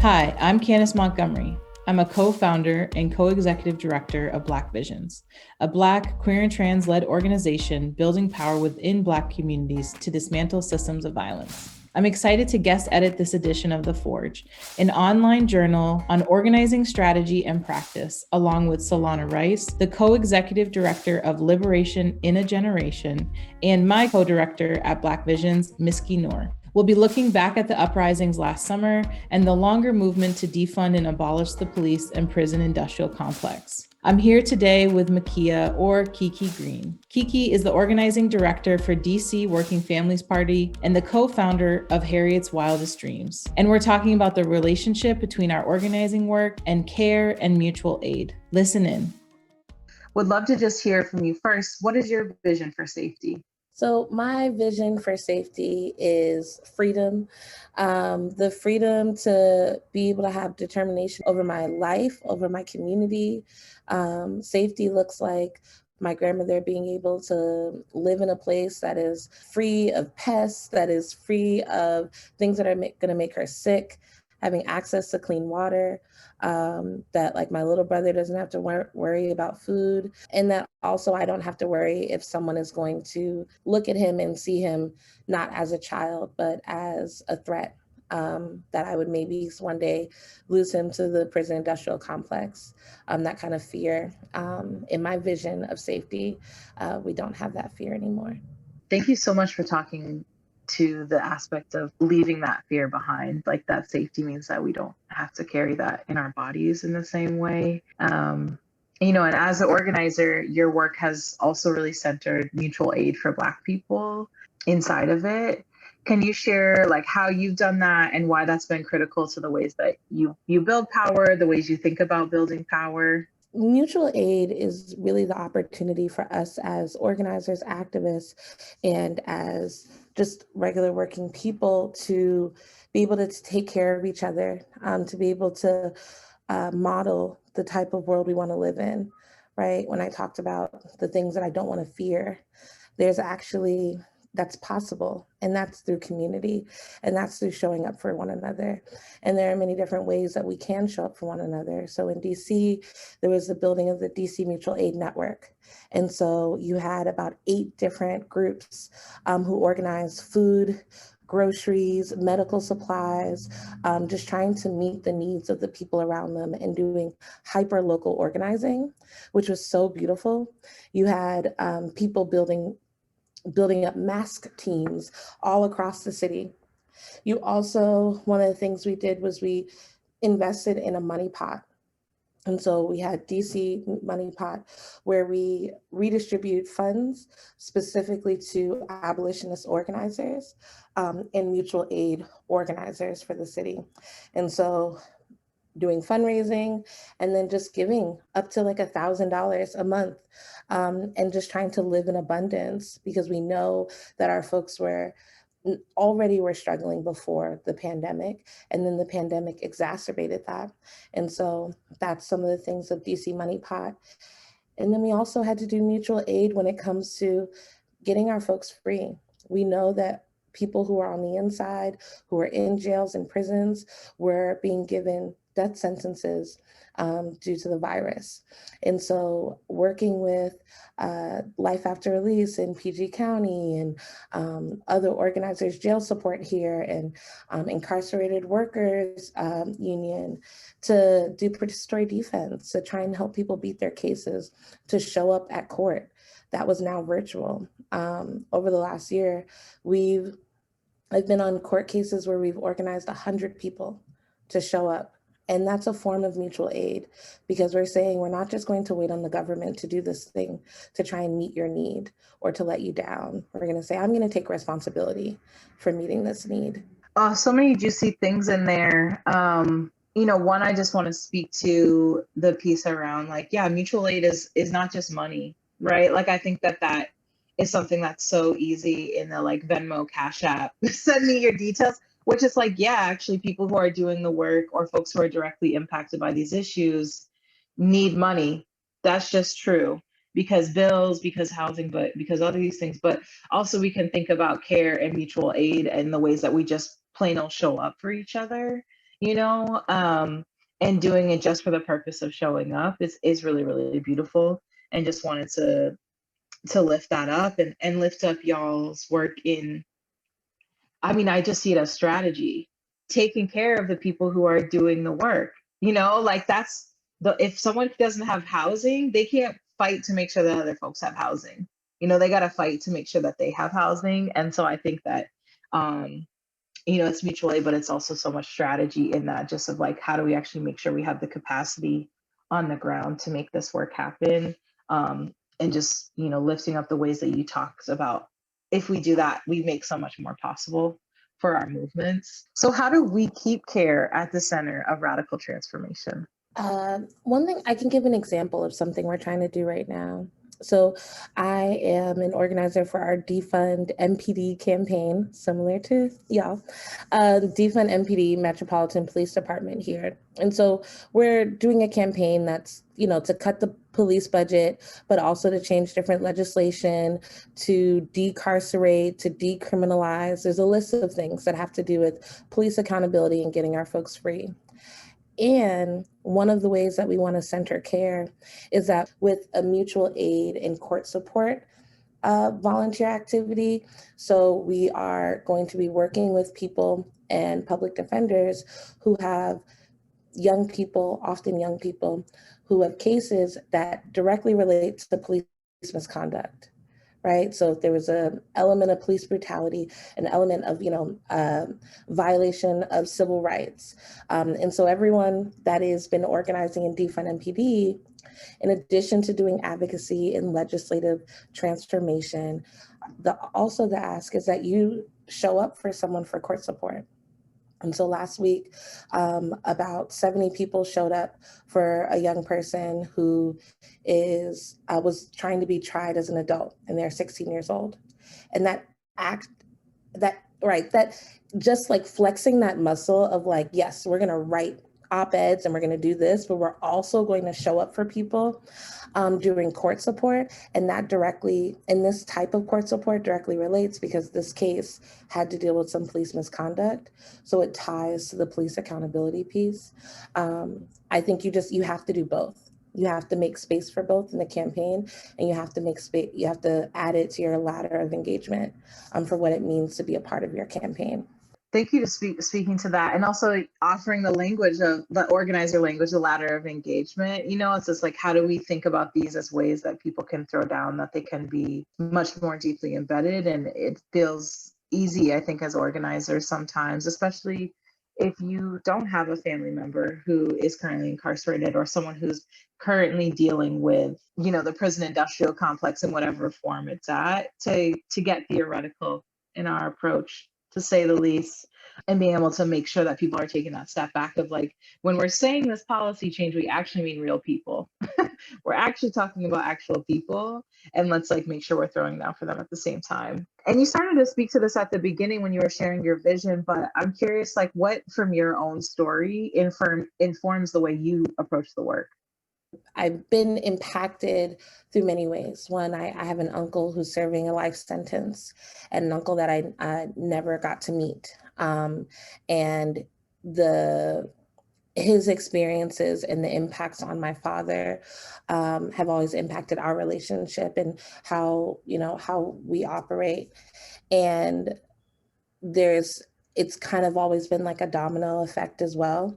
Hi, I'm Candice Montgomery. I'm a co-founder and co-executive director of Black Visions, a Black, queer, and trans-led organization building power within Black communities to dismantle systems of violence. I'm excited to guest edit this edition of The Forge, an online journal on organizing strategy and practice, along with Solana Rice, the co-executive director of Liberation in a Generation, and my co-director at Black Visions, Miski Noor. We'll be looking back at the uprisings last summer and the longer movement to defund and abolish the police and prison industrial complex. I'm here today with Makia, or Kiki Green. Kiki is the organizing director for DC Working Families Party and the co-founder of Harriet's Wildest Dreams. And we're talking about the relationship between our organizing work and care and mutual aid. Listen in. Would love to just hear from you first. What is your vision for safety? So my vision for safety is freedom, the freedom to be able to have determination over my life, over my community. Safety looks like my grandmother being able to live in a place that is free of pests, that is free of things that are going to make her sick, having access to clean water, that like my little brother doesn't have to worry about food, and that also I don't have to worry if someone is going to look at him and see him not as a child, but as a threat, that I would maybe one day lose him to the prison industrial complex, that kind of fear. In my vision of safety, we don't have that fear anymore. Thank you so much for talking to the aspect of leaving that fear behind. Like that safety means that we don't have to carry that in our bodies in the same way. And as an organizer, your work has also really centered mutual aid for Black people inside of it. Can you share like how you've done that and why that's been critical to the ways that you build power, the ways you think about building power? Mutual aid is really the opportunity for us as organizers, activists, and as just regular working people to be able to take care of each other, to be able to model the type of world we want to live in, right? When I talked about the things that I don't want to fear, there's actually that's possible. And that's through community. And that's through showing up for one another. And there are many different ways that we can show up for one another. So in DC, there was the building of the DC Mutual Aid Network. And so you had about 8 different groups who organized food, groceries, medical supplies, just trying to meet the needs of the people around them and doing hyper local organizing, which was so beautiful. You had people building up mask teams all across the city. You also, one of the things we did was we invested in a money pot. And so we had DC Money Pot, where we redistribute funds specifically to abolitionist organizers and mutual aid organizers for the city. And so doing fundraising and then just giving up to like $1,000 a month, and just trying to live in abundance, because we know that our folks were struggling before the pandemic, and then the pandemic exacerbated that. And so that's some of the things of DC Money Pot. And then we also had to do mutual aid when it comes to getting our folks free. We know that people who are on the inside, who are in jails and prisons, were being given death sentences due to the virus. And so working with Life After Release in PG County and other organizers, Jail Support here, and Incarcerated Workers Union, to do participatory defense, to try and help people beat their cases, to show up at court. That was now virtual. Over the last year, I've been on court cases where we've organized 100 people to show up. And that's a form of mutual aid, because we're saying we're not just going to wait on the government to do this thing to try and meet your need or to let you down. We're going to say, I'm going to take responsibility for meeting this need. So many juicy things in there. One, I just want to speak to the piece around mutual aid is not just money, right? Like, I think that is something that's so easy in the Venmo, Cash App, send me your details. Which is actually people who are doing the work or folks who are directly impacted by these issues need money. That's just true, because bills, because housing, but because other these things. But also we can think about care and mutual aid and the ways that we just plain old show up for each other you know, and doing it just for the purpose of showing up is really, really beautiful. And just wanted to lift that up and lift up y'all's work in, I mean, I just see it as strategy, taking care of the people who are doing the work. You know, like that's the, if someone doesn't have housing, they can't fight to make sure that other folks have housing. You know, they got to fight to make sure that they have housing. And so I think that, um, you know, it's mutual aid, but it's also so much strategy in that, just of like, how do we actually make sure we have the capacity on the ground to make this work happen? And just, you know, lifting up the ways that you talked about. If we do that, we make so much more possible for our movements. So how do we keep care at the center of radical transformation? One thing, I can give an example of something we're trying to do right now. So I am an organizer for our Defund MPD campaign, similar to y'all, Defund MPD Metropolitan Police Department here. And so we're doing a campaign that's, you know, to cut the police budget, but also to change different legislation, to decarcerate, to decriminalize. There's a list of things that have to do with police accountability and getting our folks free. And one of the ways that we want to center care is that with a mutual aid and court support volunteer activity. So we are going to be working with people and public defenders who have young people, often young people, who have cases that directly relate to police misconduct. Right. So if there was an element of police brutality, an element of, violation of civil rights. And so everyone that has been organizing in Defund MPD, in addition to doing advocacy and legislative transformation, also the ask is that you show up for someone for court support. And so last week, about 70 people showed up for a young person who was trying to be tried as an adult, and they're 16 years old. And that just like flexing that muscle of like, yes, we're going to write op-eds and we're going to do this, but we're also going to show up for people during court support. And that directly, and this type of court support directly relates because this case had to deal with some police misconduct. So it ties to the police accountability piece. I think you have to do both. You have to make space for both in the campaign, and you have to make space, you have to add it to your ladder of engagement for what it means to be a part of your campaign. Thank you to speaking to that, and also offering the language of the organizer language, the ladder of engagement. You know, it's just like, how do we think about these as ways that people can throw down, that they can be much more deeply embedded? And it feels easy, I think, as organizers sometimes, especially if you don't have a family member who is currently incarcerated, or someone who's currently dealing with, you know, the prison industrial complex in whatever form it's at, to get theoretical in our approach, to say the least, and being able to make sure that people are taking that step back of like, when we're saying this policy change, we actually mean real people. We're actually talking about actual people, and let's like make sure we're throwing down for them at the same time. And you started to speak to this at the beginning when you were sharing your vision, but I'm curious, like, what from your own story informs the way you approach the work? I've been impacted through many ways. One, I have an uncle who's serving a life sentence, and an uncle that I never got to meet. And his experiences and the impacts on my father have always impacted our relationship and how we operate. And it's kind of always been like a domino effect as well.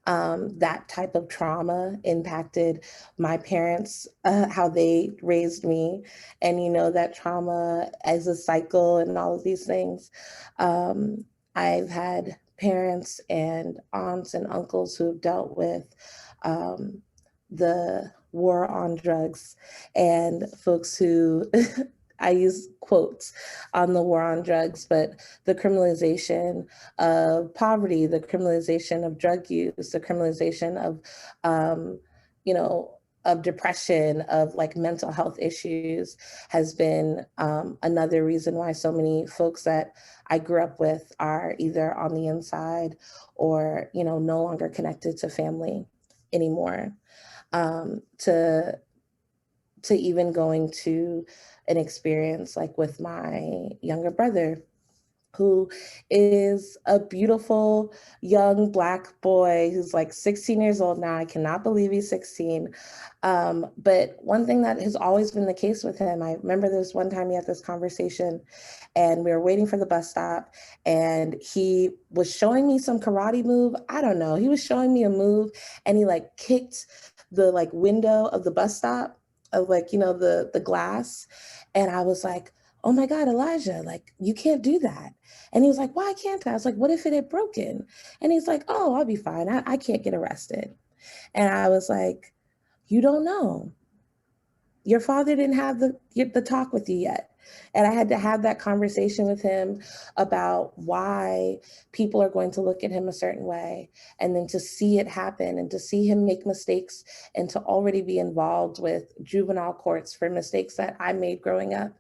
That type of trauma impacted my parents, how they raised me. And, that trauma as a cycle and all of these things. I've had parents and aunts and uncles who've dealt with the war on drugs, and folks who I use quotes on the war on drugs, but the criminalization of poverty, the criminalization of drug use, the criminalization of, of depression, of like mental health issues has been another reason why so many folks that I grew up with are either on the inside or, no longer connected to family anymore. To even going to an experience like with my younger brother, who is a beautiful young Black boy who's like 16 years old now. I cannot believe he's 16. But one thing that has always been the case with him, I remember this one time we had this conversation and we were waiting for the bus stop and he was showing me some karate move. I don't know. He was showing me a move and he like kicked the like window of the bus stop of like, you know, the glass. And I was like, oh my God, Elijah, like you can't do that. And he was like, why can't I? I was like, what if it had broken? And he's like, oh, I'll be fine. I can't get arrested. And I was like, you don't know. Your father didn't have the talk with you yet. And I had to have that conversation with him about why people are going to look at him a certain way. And then to see it happen and to see him make mistakes and to already be involved with juvenile courts for mistakes that I made growing up,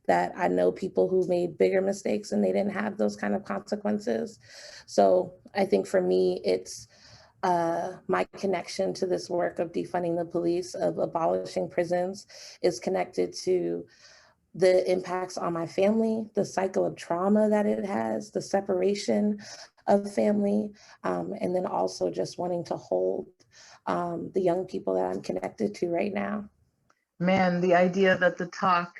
that I know people who made bigger mistakes and they didn't have those kind of consequences. So I think for me, it's my connection to this work of defunding the police, of abolishing prisons, is connected to the impacts on my family, the cycle of trauma that it has, the separation of family, and then also just wanting to hold the young people that I'm connected to right now. Man, the idea that the talk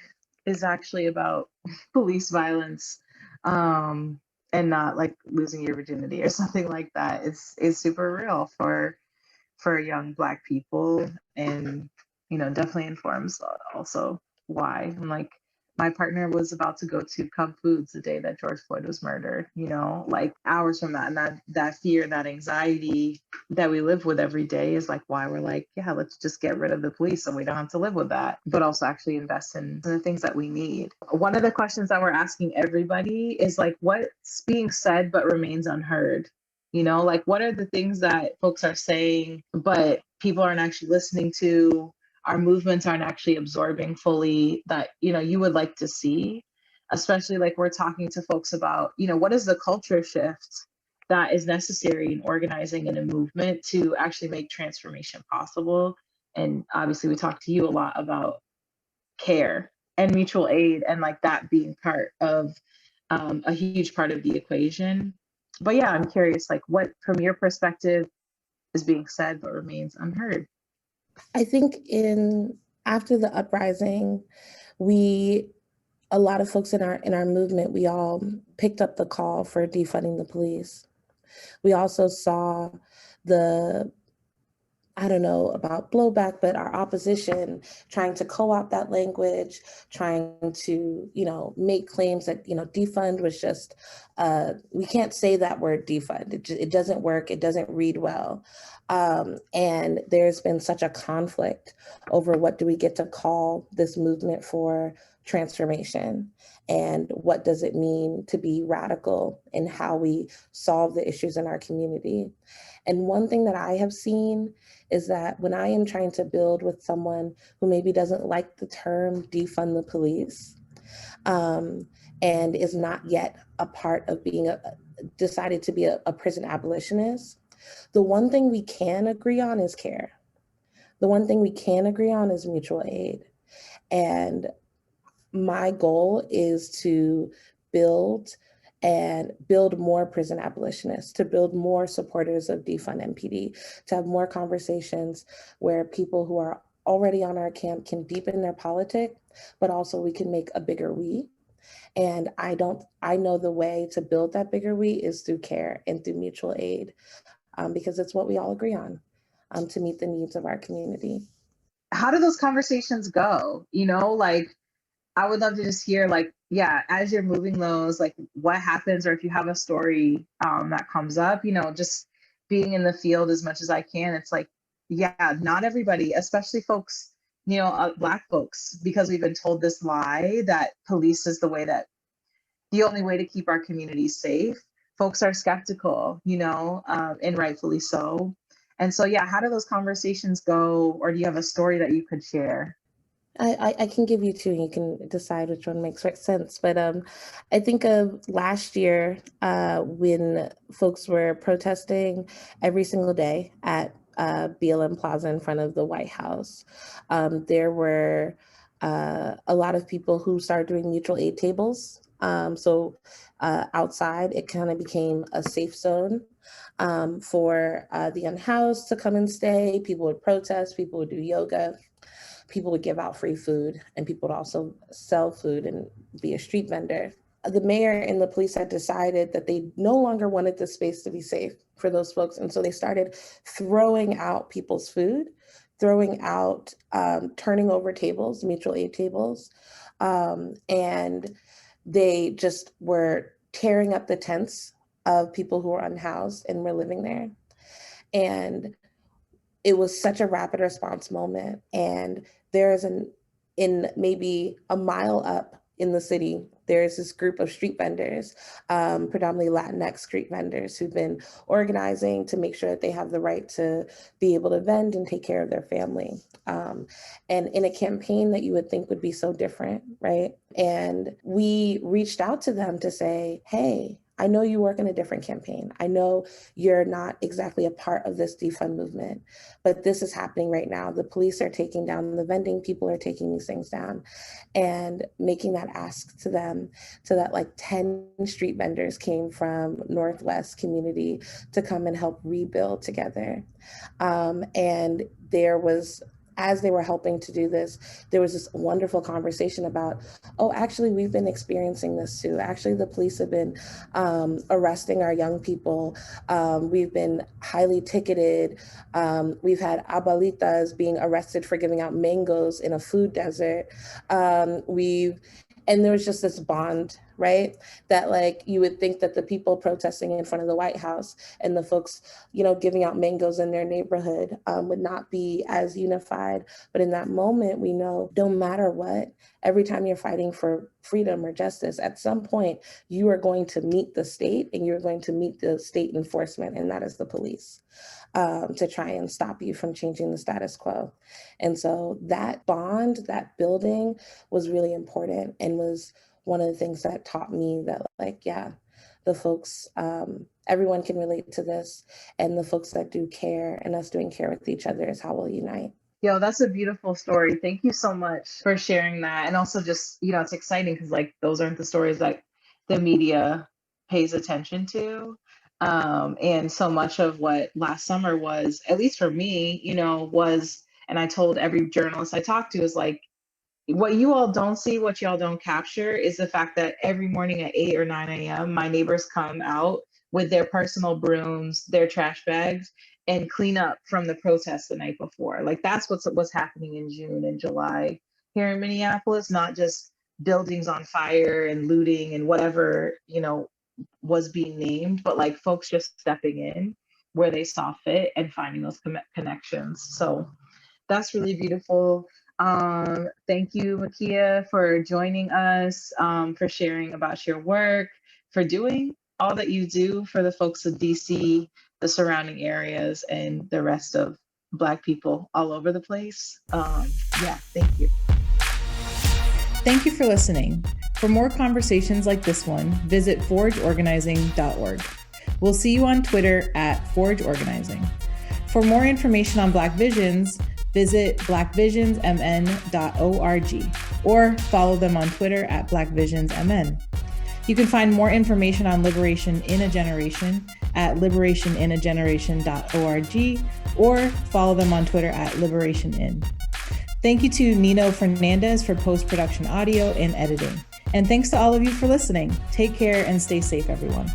is actually about police violence, and not like losing your virginity or something like that is super real for young Black people, and definitely informs also why. And like my partner was about to go to Cub Foods the day that George Floyd was murdered, like hours from that. And that fear, that anxiety that we live with every day is like why we're like, yeah, let's just get rid of the police so we don't have to live with that, but also actually invest in the things that we need. One of the questions that we're asking everybody is like, what's being said but remains unheard? Like what are the things that folks are saying, but people aren't actually listening to, our movements aren't actually absorbing fully, that, you would like to see, especially like we're talking to folks about, what is the culture shift that is necessary in organizing in a movement to actually make transformation possible. And obviously we talked to you a lot about care and mutual aid and like that being part of a huge part of the equation. But yeah, I'm curious, like what from your perspective is being said but remains unheard? I think after the uprising, a lot of folks in our movement, we all picked up the call for defunding the police. We also saw I don't know about blowback, but our opposition trying to co-opt that language, trying to, make claims that, defund was just, we can't say that word defund. It doesn't work. It doesn't read well. And there's been such a conflict over what do we get to call this movement for transformation, and what does it mean to be radical in how we solve the issues in our community. And one thing that I have seen is that when I am trying to build with someone who maybe doesn't like the term defund the police, and is not yet a part of being decided to be a prison abolitionist, the one thing we can agree on is care. The one thing we can agree on is mutual aid. And my goal is to build more prison abolitionists, to build more supporters of defund MPD, to have more conversations where people who are already on our camp can deepen their politics, but also we can make a bigger we. And I know the way to build that bigger we is through care and through mutual aid, because it's what we all agree on, to meet the needs of our community. How do those conversations go? Like I would love to just hear, like, yeah, as you're moving those, like what happens, or if you have a story that comes up, just being in the field as much as I can. It's like, yeah, not everybody, especially folks, Black folks, because we've been told this lie that police is the only way to keep our communities safe. Folks are skeptical, and rightfully so. And so, yeah, how do those conversations go? Or do you have a story that you could share? I can give you two and you can decide which one makes sense. But I think of last year when folks were protesting every single day at BLM Plaza in front of the White House. There were a lot of people who started doing mutual aid tables. Outside, it kind of became a safe zone for the unhoused to come and stay. People would protest, people would do yoga, people would give out free food, and people would also sell food and be a street vendor. The mayor and the police had decided that they no longer wanted the space to be safe for those folks. And so they started throwing out people's food, throwing out, turning over tables, mutual aid tables. And they just were tearing up the tents of people who were unhoused and were living there. And it was such a rapid response moment. And there is in maybe a mile up in the city, there's this group of street vendors, predominantly Latinx street vendors, who've been organizing to make sure that they have the right to be able to vend and take care of their family. And in a campaign that you would think would be so different, right? And we reached out to them to say, hey, I know you work in a different campaign. I know you're not exactly a part of this defund movement, but this is happening right now. The police are taking down the vending, people are taking these things down, and making that ask to them, so that like 10 street vendors came from Northwest community to come and help rebuild together. And there was, as they were helping to do this, there was this wonderful conversation about, oh, actually, we've been experiencing this too. Actually, the police have been arresting our young people. We've been highly ticketed. We've had abuelitas being arrested for giving out mangoes in a food desert. And there was just this bond, right? That like, you would think that the people protesting in front of the White House and the folks, giving out mangoes in their neighborhood would not be as unified. But in that moment, we know no matter what, every time you're fighting for freedom or justice, at some point, you are going to meet the state and you're going to meet the state enforcement, and that is the police, to try and stop you from changing the status quo. And so that bond, that building was really important, and was one of the things that taught me that, like, yeah, the folks, everyone can relate to this, and the folks that do care and us doing care with each other is how we'll unite. Yo, that's a beautiful story. Thank you so much for sharing that. And also just, it's exciting because like those aren't the stories that the media pays attention to. And so much of what last summer was, at least for me, was, and I told every journalist I talked to, is like, what you all don't see, what y'all don't capture, is the fact that every morning at 8 or 9 a.m., my neighbors come out with their personal brooms, their trash bags, and clean up from the protests the night before. Like, that's what's happening in June and July here in Minneapolis, not just buildings on fire and looting and whatever, was being named, but like folks just stepping in where they saw fit and finding those connections. So that's really beautiful. Thank you, Makia, for joining us, for sharing about your work, for doing all that you do for the folks of DC, the surrounding areas, and the rest of Black people all over the place. Thank you. Thank you for listening. For more conversations like this one, visit forageorganizing.org. We'll see you on Twitter at forageorganizing. For more information on Black Visions, visit blackvisionsmn.org or follow them on Twitter at blackvisionsmn. You can find more information on Liberation in a Generation at liberationinageneration.org or follow them on Twitter at liberationin. Thank you to Nino Fernandez for post-production audio and editing. And thanks to all of you for listening. Take care and stay safe, everyone.